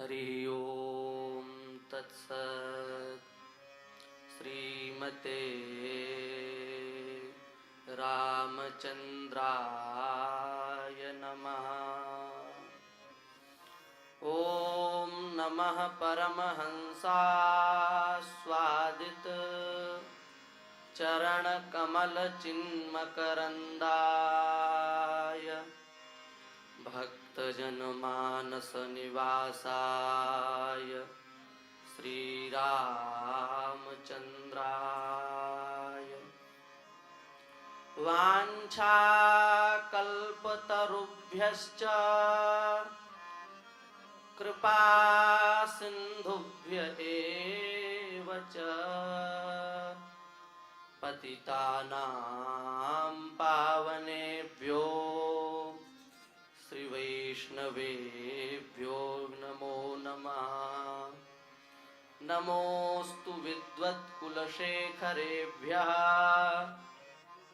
हरि ओम तत्सत्। श्रीमते रामचंद्राय नमः। ओम नमः परमहंसास्वादित चरण कमल चिन्मकरंदाय भक्तजनमानस निवासाय श्रीरामचंद्राय वाञ्छाकल्पतरुभ्यश्च कृपा सिन्धुभ्य एव च पतितानां पावनेभ्यो श्रीवैष्णवेभ्यो नमो नमः। नमोस्तु विद्वत्कुलशेखरेभ्यः,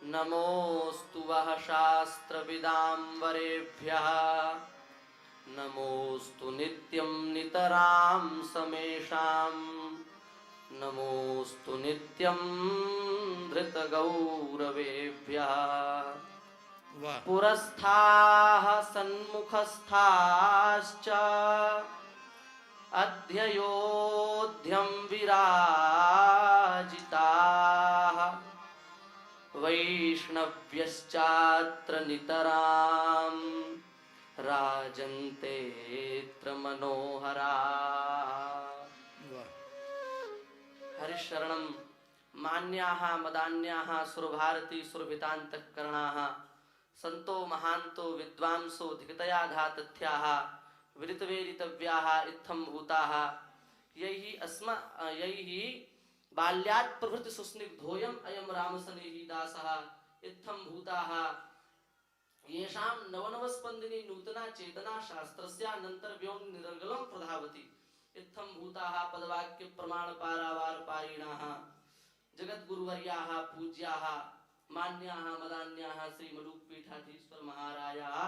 नमोस्तु वः शास्त्रविदाम्बरेभ्यः, नमोस्तु नित्यं नितरां समेषां, नमोस्तु नित्यं धृतगौरवेभ्यः। पुरस्थाः सन्मुखस्थाश्च अध्ययोध्यं विराजिताः, वैष्णव्यश्चात्र नितरां राजन्तेऽत्र मनोहराः। हरिशरणं मान्याः मदान्याः सुरभारती सुरभितान्तःकरणाः संतो महांतो विद्वांसो धिकतया तथ्याः विदितवेदितव्याः इत्थं भूताः। यैहि बाल्यात् प्रभृति सुस्निग्धोऽयम् अयं रामसनेहि दासः इत्थं भूताः। येषां नवनवस्पन्दिनी नूतना चेतना शास्त्रस्यानन्तर्व्योम निरर्गलं प्रधावति इत्थं भूताः। पदवाक्य प्रमाण पारावार पारिणाः जगद्गुरुवर्याः पूज्याः मान्याः मदान्याः श्रीमरूपपीठाधीश्वर महारायाः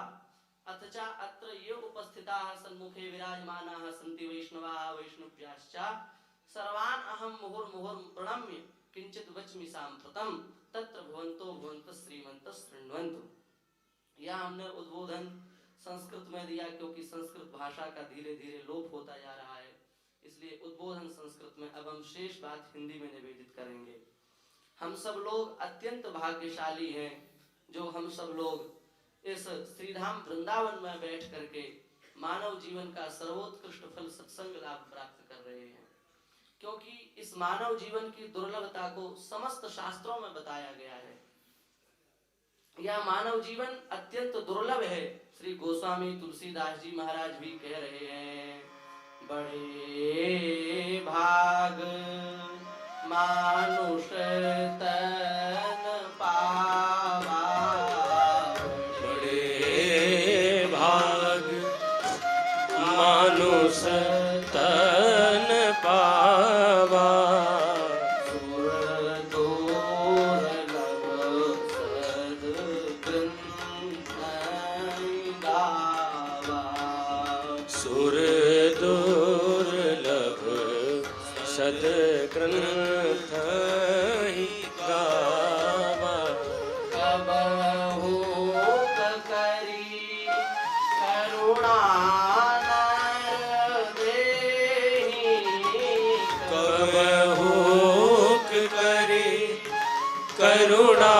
अथ च अत्र ये उपस्थिताः सन्मुखे विराजमानाः सन्ति वैष्णवाः वैष्णव्याश्च सर्वान् अहं मुहुर्मुहुर् प्रणम्य किंचित् वच्मि साम्प्रतं तत्र भवन्तो भवन्तः श्रीमन्तः शृण्वन्तु। यह हमने उद्बोधन संस्कृत में दिया क्योंकि संस्कृत भाषा का धीरे धीरे लोप होता जा रहा है, इसलिए उद्बोधन संस्कृत में। अब हम शेष बात हिंदी में निवेदित करेंगे। हम सब लोग अत्यंत भाग्यशाली हैं जो हम सब लोग इस श्रीधाम वृंदावन में बैठ करके मानव जीवन का सर्वोत्कृष्ट फल सत्संग लाभ प्राप्त कर रहे हैं, क्योंकि इस मानव जीवन की दुर्लभता को समस्त शास्त्रों में बताया गया है। यह मानव जीवन अत्यंत दुर्लभ है। श्री गोस्वामी तुलसीदास जी महाराज भी कह रहे हैं, बड़े भाग मानुष तन पावा, बड़े भाग मानुष तन पावा, सुर दुर्लभ सद्ग्रंथ गावा, सुर दुर्लभ सद्ग्रंथ ही गावा। कबहु करी करुणा नर देहि, कबहु करी करुणा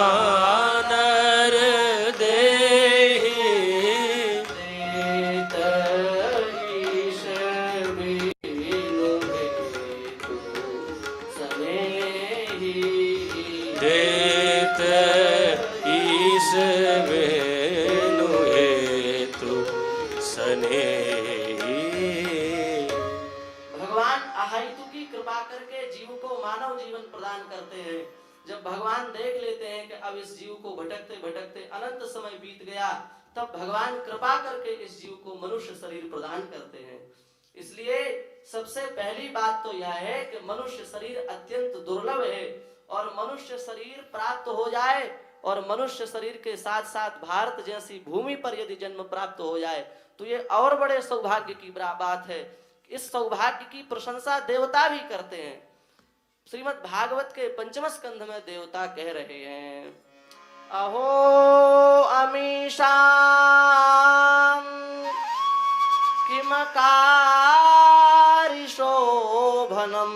नर देहि, देत ईश बिनु हेतु सनेहि, देत ईश वेनु हेतु सनेहि। भगवान अहेतु की कृपा करके जीव को मानव जीवन प्रदान करते हैं। जब भगवान देख लेते हैं कि अब इस जीव को भटकते भटकते अनंत समय बीत गया, तब भगवान कृपा करके इस जीव को मनुष्य शरीर प्रदान करते हैं। इसलिए सबसे पहली बात तो यह है कि मनुष्य शरीर अत्यंत दुर्लभ है, और मनुष्य शरीर प्राप्त हो जाए और मनुष्य शरीर के साथ साथ भारत जैसी भूमि पर यदि जन्म प्राप्त हो जाए तो ये और बड़े सौभाग्य की बात है इस सौभाग्य की प्रशंसा देवता भी करते हैं। श्रीमद् भागवत के पंचम स्कंध में देवता कह रहे हैं, अहो अमीशां किमकारिशोभनम्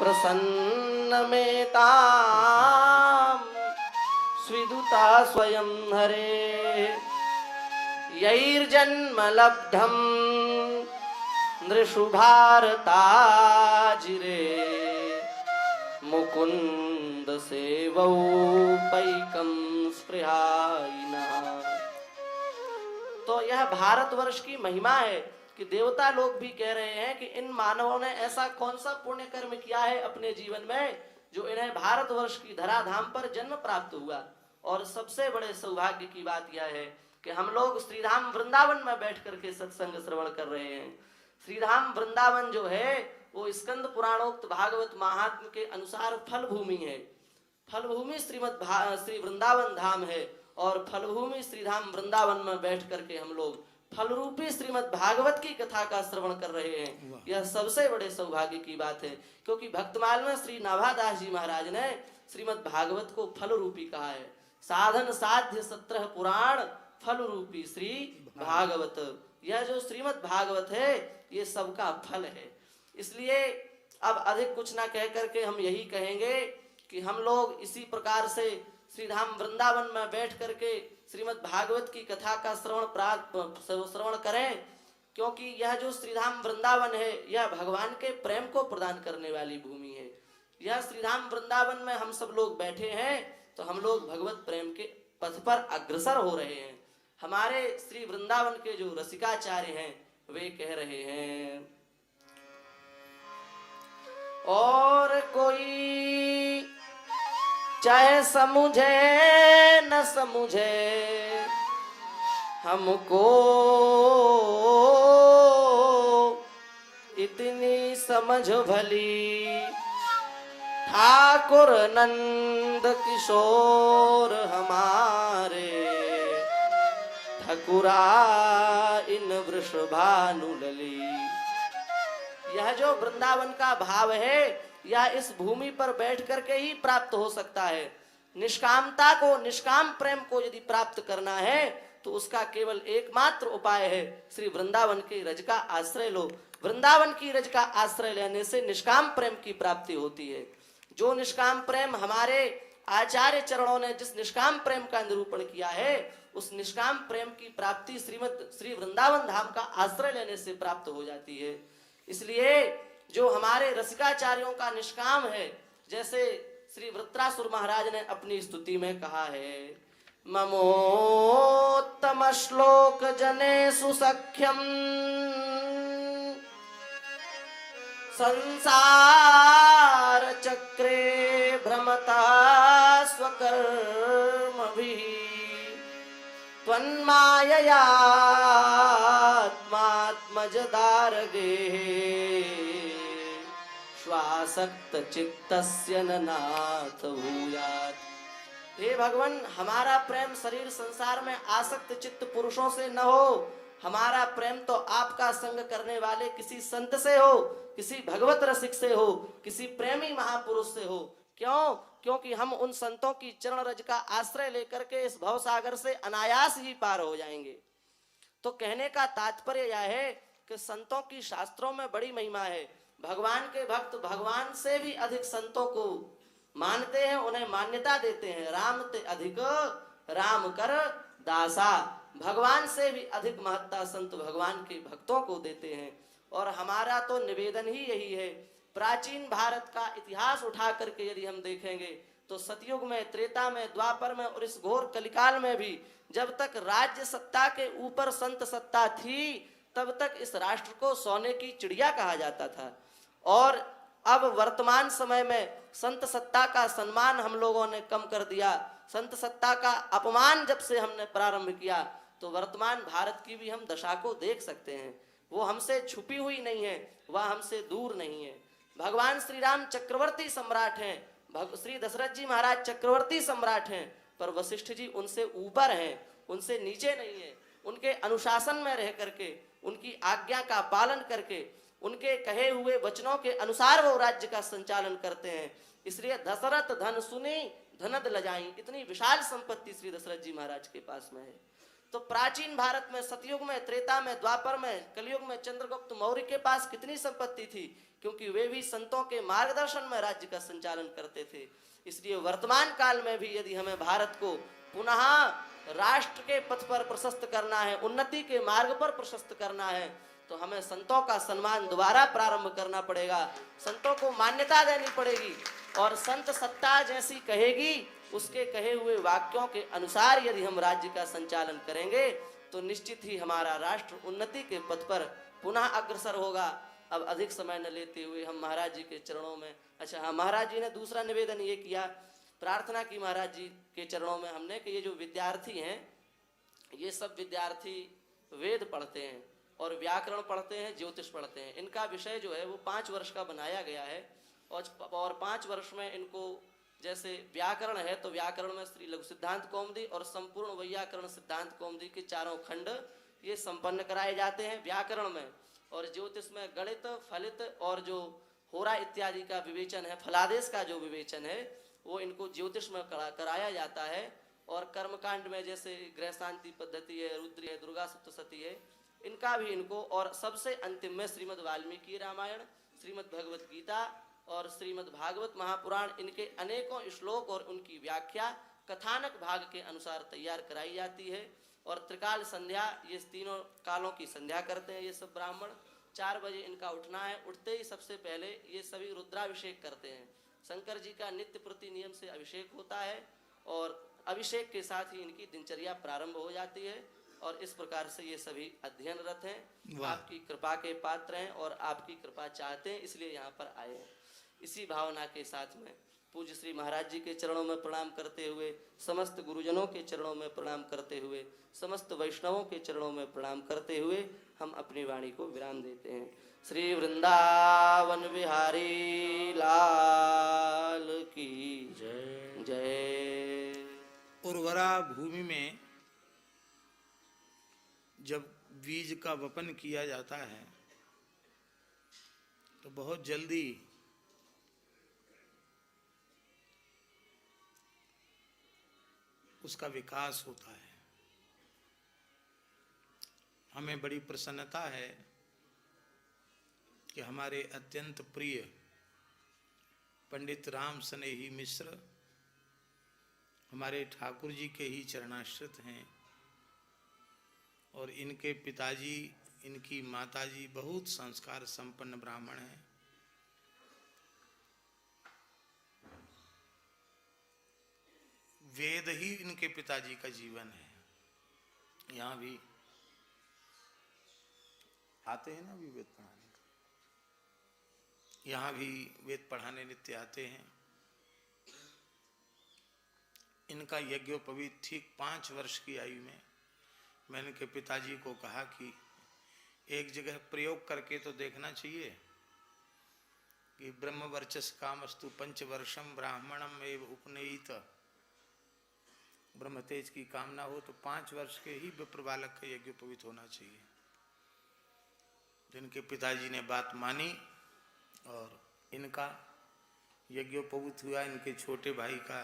प्रसन्नमेतां स्विदुता स्वयं हरे यैर्जन्म लब्धं नृषु भारताजिरे मुकुंद सेवौ पैकं स्पृहायिना। तो यह भारतवर्ष की महिमा है कि देवता लोग भी कह रहे हैं कि इन मानवों ने ऐसा कौन सा पुण्य कर्म किया है अपने जीवन में जो इन्हें भारतवर्ष की धराधाम पर जन्म प्राप्त हुआ। और सबसे बड़े सौभाग्य की बात यह है कि हम लोग श्रीधाम वृंदावन में बैठ करके सत्संग श्रवण कर रहे हैं। श्रीधाम वृंदावन जो है वो स्कंद पुराणोक्त भागवत महात्म्य के अनुसार फल भूमि है। फल भूमि श्री वृंदावन धाम है और फल भूमि श्रीधाम वृंदावन में बैठ करके हम लोग फल रूपी श्रीमद् भागवत की कथा का श्रवण कर रहे हैं। यह सबसे बड़े सौभाग्य की बात है, क्योंकि भक्तमाल में श्री नाभादास जी महाराज ने श्रीमद् भागवत को फल रूपी कहा है। साधन साध्य 17 पुराण फल रूपी श्री भागवत। यह जो श्रीमद् भागवत है ये सबका फल है। इसलिए अब अधिक कुछ ना कह करके हम यही कहेंगे कि हम लोग इसी प्रकार से श्रीधाम वृंदावन में बैठ करके श्रीमद् भागवत की कथा का श्रवण करें, क्योंकि यह जो श्रीधाम वृंदावन है यह भगवान के प्रेम को प्रदान करने वाली भूमि है। यह श्रीधाम वृंदावन में हम सब लोग बैठे हैं तो हम लोग भगवत प्रेम के पथ पर अग्रसर हो रहे हैं। हमारे श्री वृंदावन के जो रसिकाचार्य हैं वे कह रहे हैं, और कोई चाहे समझे न समझे हमको इतनी समझ भली, ठाकुर नंद किशोर हमारे ठकुरा इन वृषभानुलली। यह जो वृंदावन का भाव है यह इस भूमि पर बैठ करके ही प्राप्त हो सकता है। निष्कामता को, निष्काम प्रेम को यदि प्राप्त करना है तो उसका केवल एकमात्र उपाय है, श्री वृंदावन के रज का आश्रय लो। वृंदावन की रज का आश्रय लेने से निष्काम प्रेम की प्राप्ति होती है। जो निष्काम प्रेम हमारे आचार्य चरणों ने जिस निष्काम प्रेम का निरूपण किया है उस निष्काम प्रेम की प्राप्ति श्री वृंदावन धाम का आश्रय लेने से प्राप्त हो जाती है। इसलिए जो हमारे रसिकाचार्यों का निष्काम है, जैसे श्री वृत्रासुर महाराज ने अपनी स्तुति में कहा है, ममोत्तम श्लोक जनेषु सख्यम संसार चक्रे भ्रमता स्वकर्मभिः त्वन्माययात्मात्मजदारगे श्वासक्त चित्तस्य न नाथ भूयात्। हे भगवान, हमारा प्रेम शरीर संसार में आसक्त चित्त पुरुषों से न हो, हमारा प्रेम तो आपका संग करने वाले किसी संत से हो, किसी भगवत रसिक से हो, किसी प्रेमी महापुरुष से हो। क्यों? क्योंकि हम उन संतों की चरण रज का आश्रय लेकर के इस भवसागर से अनायास ही पार हो जाएंगे। तो कहने का तात्पर्य यह है कि संतों की शास्त्रों में बड़ी महिमा है। भगवान के भक्त भगवान से भी अधिक संतों को मानते हैं, उन्हें मान्यता देते हैं। राम ते अधिक राम कर दासा, भगवान से भी अधिक महत्ता संत भगवान के भक्तों को देते हैं। और हमारा तो निवेदन ही यही है। प्राचीन भारत का इतिहास उठा करके यदि हम देखेंगे तो सतयुग में, त्रेता में, द्वापर में और इस घोर कलिकाल में भी जब तक राज्य सत्ता के ऊपर संत सत्ता थी तब तक इस राष्ट्र को सोने की चिड़िया कहा जाता था। और अब वर्तमान समय में संत सत्ता का सम्मान हम लोगों ने कम कर दिया, संत सत्ता का अपमान जब से हमने प्रारंभ किया तो वर्तमान भारत की भी हम दशा को देख सकते हैं। वो हमसे छुपी हुई नहीं है, वह हमसे दूर नहीं है। भगवान श्री राम चक्रवर्ती सम्राट हैं, श्री दशरथ जी महाराज चक्रवर्ती सम्राट हैं, पर वशिष्ठ जी उनसे ऊपर हैं, उनसे नीचे नहीं है। उनके अनुशासन में रह करके, उनकी आज्ञा का पालन करके, उनके कहे हुए वचनों के अनुसार वो राज्य का संचालन करते हैं। इसलिए दशरथ धन सुनी धनद लजाई, इतनी विशाल संपत्ति श्री दशरथ जी महाराज के पास में है। तो प्राचीन भारत में, सतयुग में, त्रेता में, द्वापर में, कलयुग में चंद्रगुप्त मौर्य के पास कितनी संपत्ति थी, क्योंकि वे भी संतों के मार्गदर्शन में राज्य का संचालन करते थे। इसलिए वर्तमान काल में भी यदि हमें भारत को पुनः राष्ट्र के पथ पर प्रशस्त करना है, उन्नति के मार्ग पर प्रशस्त करना है, तो हमें संतों का सम्मान दोबारा प्रारंभ करना पड़ेगा, संतों को मान्यता देनी पड़ेगी। और संत सत्ता जैसी कहेगी, उसके कहे हुए वाक्यों के अनुसार यदि हम राज्य का संचालन करेंगे तो निश्चित ही हमारा राष्ट्र उन्नति के पथ पर पुनः अग्रसर होगा। अब अधिक समय न लेते हुए हम महाराज जी के चरणों में, अच्छा हाँ, महाराज जी ने दूसरा निवेदन ये किया, प्रार्थना की महाराज जी के चरणों में हमने कि ये जो विद्यार्थी हैं, ये सब विद्यार्थी वेद पढ़ते हैं और व्याकरण पढ़ते हैं, ज्योतिष पढ़ते हैं। इनका विषय जो है वो 5 वर्ष का बनाया गया है और 5 वर्ष में इनको जैसे व्याकरण है तो व्याकरण में श्री लघु सिद्धांत कौमुदी और संपूर्ण वैयाकरण सिद्धांत कौमुदी के 4 खंड ये संपन्न कराए जाते हैं व्याकरण में। और ज्योतिष में गणित, फलित और जो होरा इत्यादि का विवेचन है, फलादेश का जो विवेचन है वो इनको ज्योतिष में कराया जाता है। और कर्मकांड में जैसे ग्रह शांति पद्धति है, रुद्र है, दुर्गा सप्तशती है, इनका भी इनको, और सबसे अंतिम में श्रीमद् वाल्मीकि रामायण, श्रीमद् भगवत गीता और श्रीमद् भागवत महापुराण, इनके अनेकों श्लोक और उनकी व्याख्या कथानक भाग के अनुसार तैयार कराई जाती है। और त्रिकाल संध्या, ये तीनों कालों की संध्या करते हैं ये सब ब्राह्मण। 4 बजे इनका उठना है, उठते ही सबसे पहले ये सभी रुद्राभिषेक करते हैं। शंकर जी का नित्य प्रति नियम से अभिषेक होता है और अभिषेक के साथ ही इनकी दिनचर्या प्रारंभ हो जाती है। और इस प्रकार से ये सभी अध्ययनरत हैं, आपकी कृपा के पात्र हैं और आपकी कृपा चाहते हैं, इसलिए यहाँ पर आए हैं। इसी भावना के साथ में पूज्य श्री महाराज जी के चरणों में प्रणाम करते हुए, समस्त गुरुजनों के चरणों में प्रणाम करते हुए, समस्त वैष्णवों के चरणों में प्रणाम करते हुए हम अपनी वाणी को विराम देते हैं। श्री वृंदावन बिहारी लाल की जय जय। उर्वरा भूमि में जब बीज का वपन किया जाता है तो बहुत जल्दी उसका विकास होता है। हमें बड़ी प्रसन्नता है कि हमारे अत्यंत प्रिय पंडित राम स्नेही मिश्र हमारे ठाकुर जी के ही चरणाश्रित हैं और इनके पिताजी, इनकी माताजी बहुत संस्कार संपन्न ब्राह्मण हैं। वेद ही इनके पिताजी का जीवन है। यहाँ भी आते हैं ना अभी वेद पढ़ाने, यहाँ भी वेद पढ़ाने नित्य आते हैं। इनका यज्ञोपवीत ठीक 5 वर्ष की आयु में मैंने इनके पिताजी को कहा कि एक जगह प्रयोग करके तो देखना चाहिए कि ब्रह्म वर्चस कामस्तु 5 वर्षम ब्राह्मणम एव उपनयित, ब्रह्म तेज की कामना हो तो 5 वर्ष के ही विप्र बालक का यज्ञोपवीत होना चाहिए। जिनके पिताजी ने बात मानी और इनका यज्ञोपवीत हुआ। इनके छोटे भाई का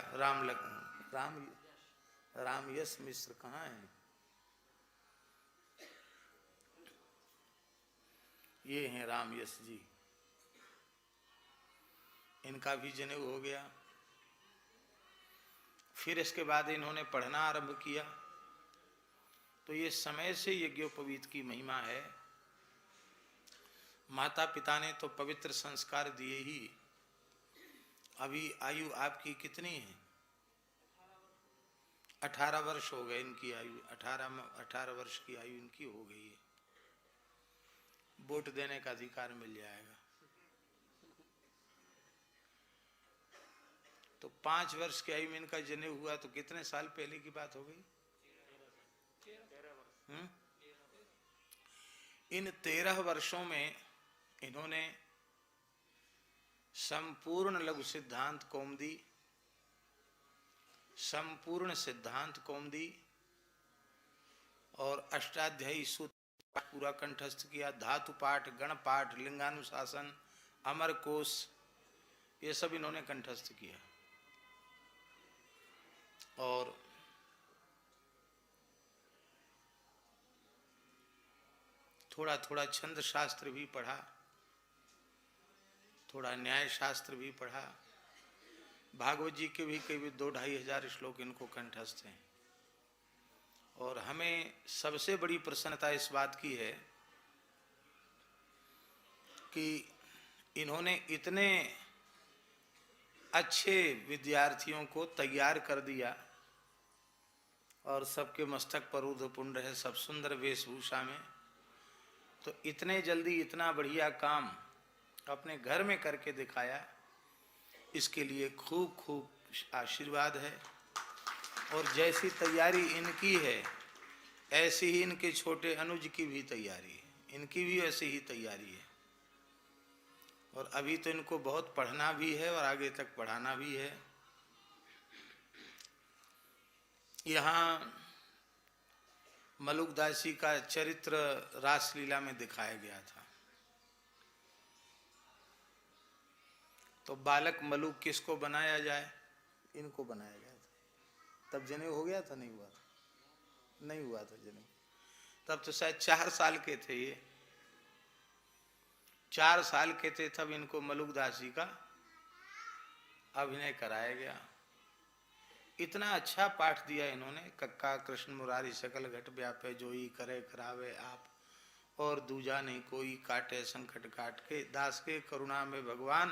राम यश मिश्र कहाँ है? ये हैं राम यश जी। इनका भी जनेऊ हो गया। फिर इसके बाद इन्होंने पढ़ना आरंभ किया। तो ये समय से यज्ञोपवीत की महिमा है। माता पिता ने तो पवित्र संस्कार दिए ही। अभी आयु आपकी कितनी है? 18 वर्ष हो गए इनकी आयु। 18 वर्ष की आयु इनकी हो गई है। वोट देने का अधिकार मिल जाएगा। तो 5 वर्ष की आयु में इनका जनेऊ हुआ तो कितने साल पहले की बात हो गई? इन 13 वर्षों में इन्होंने संपूर्ण लघु सिद्धांत कौमुदी, संपूर्ण सिद्धांत कौमुदी और अष्टाध्यायी सूत्र पूरा कंठस्थ किया, धातु पाठ, गण पाठ, लिंगानुशासन, अमर कोश, ये सब इन्होंने कंठस्थ किया। और थोड़ा थोड़ा छंद शास्त्र भी पढ़ा, थोड़ा न्याय शास्त्र भी पढ़ा। भागवत जी के भी करीब 2-2,500 श्लोक इनको कंठस्थ हैं। और हमें सबसे बड़ी प्रसन्नता इस बात की है कि इन्होंने इतने अच्छे विद्यार्थियों को तैयार कर दिया और सबके मस्तक पर ऊर्ध्वपुंड है, सब सुंदर वेशभूषा में। तो इतने जल्दी इतना बढ़िया काम अपने घर में करके दिखाया, इसके लिए खूब खूब आशीर्वाद है। और जैसी तैयारी इनकी है ऐसी ही इनके छोटे अनुज की भी तैयारी है, इनकी भी ऐसी ही तैयारी है। और अभी तो इनको बहुत पढ़ना भी है और आगे तक पढ़ाना भी है। यहाँ मलुकदास जी का चरित्र रासलीला में दिखाया गया था। तो बालक मलुक किसको बनाया जाए, इनको बनाया गया था। तब जनेऊ हो गया था, नहीं हुआ था? नहीं हुआ था जनेऊ। तब तो शायद 4 साल के थे ये, 4 साल के थे तब इनको मलुकदास जी का अभिनय कराया गया। इतना अच्छा पाठ दिया इन्होंने, कक्का कृष्ण मुरारी सकल घट व्यापे जोई करे करावे आप, और दूजा नहीं कोई काटे संकट काट के, दास के करुणा में भगवान,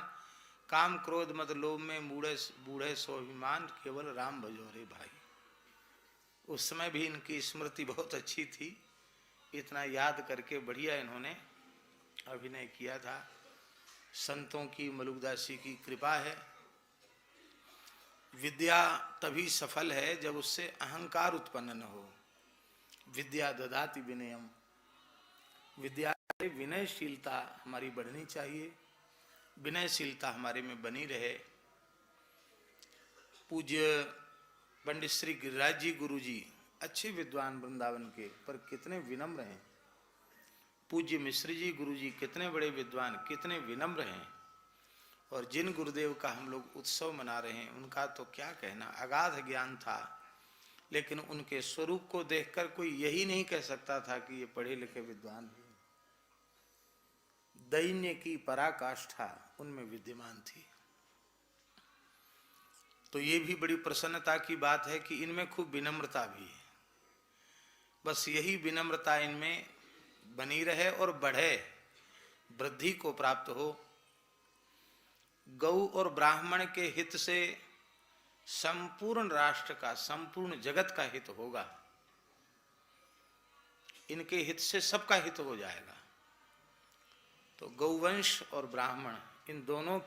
काम क्रोध मत लोभ में बूढ़े स्वाभिमान, केवल राम भजो रे भाई। उस समय भी इनकी स्मृति बहुत अच्छी थी, इतना याद करके बढ़िया इन्होंने अभिनय किया था। संतों की, मलुकदास जी की कृपा है। विद्या तभी सफल है जब उससे अहंकार उत्पन्न न हो। विद्या ददाति विनयम, विद्या से विनयशीलता हमारी बढ़नी चाहिए, विनयशीलता हमारे में बनी रहे। पूज्य पंडित श्री गिरिराज जी गुरु जी अच्छे विद्वान वृंदावन के, पर कितने विनम्र हैं। पूज्य मिश्र जी गुरु जी कितने बड़े विद्वान, कितने विनम्र हैं। और जिन गुरुदेव का हम लोग उत्सव मना रहे हैं उनका तो क्या कहना, अगाध ज्ञान था, लेकिन उनके स्वरूप को देखकर कोई यही नहीं कह सकता था कि ये पढ़े लिखे विद्वान हैं। दैन्य की पराकाष्ठा उनमें विद्यमान थी। तो ये भी बड़ी प्रसन्नता की बात है कि इनमें खूब विनम्रता भी है। बस यही विनम्रता इनमें बनी रहे और बढ़े, वृद्धि को प्राप्त हो। गौ और ब्राह्मण के हित से संपूर्ण राष्ट्र का, संपूर्ण जगत का हित होगा। इनके हित से सबका हित हो जाएगा। तो गौवंश और ब्राह्मण, इन दोनों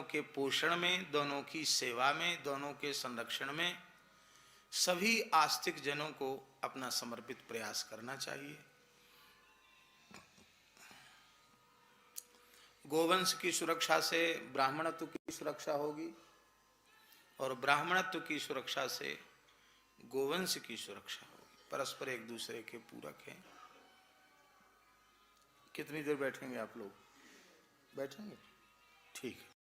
के पोषण में, दोनों की सेवा में, दोनों के संरक्षण में सभी आस्तिक जनों को अपना समर्पित प्रयास करना चाहिए। गोवंश की सुरक्षा से ब्राह्मणत्व की सुरक्षा होगी और ब्राह्मणत्व की सुरक्षा से गोवंश की सुरक्षा होगी। परस्पर एक दूसरे के पूरक हैं। कितनी देर बैठेंगे आप लोग? बैठेंगे? ठीक है।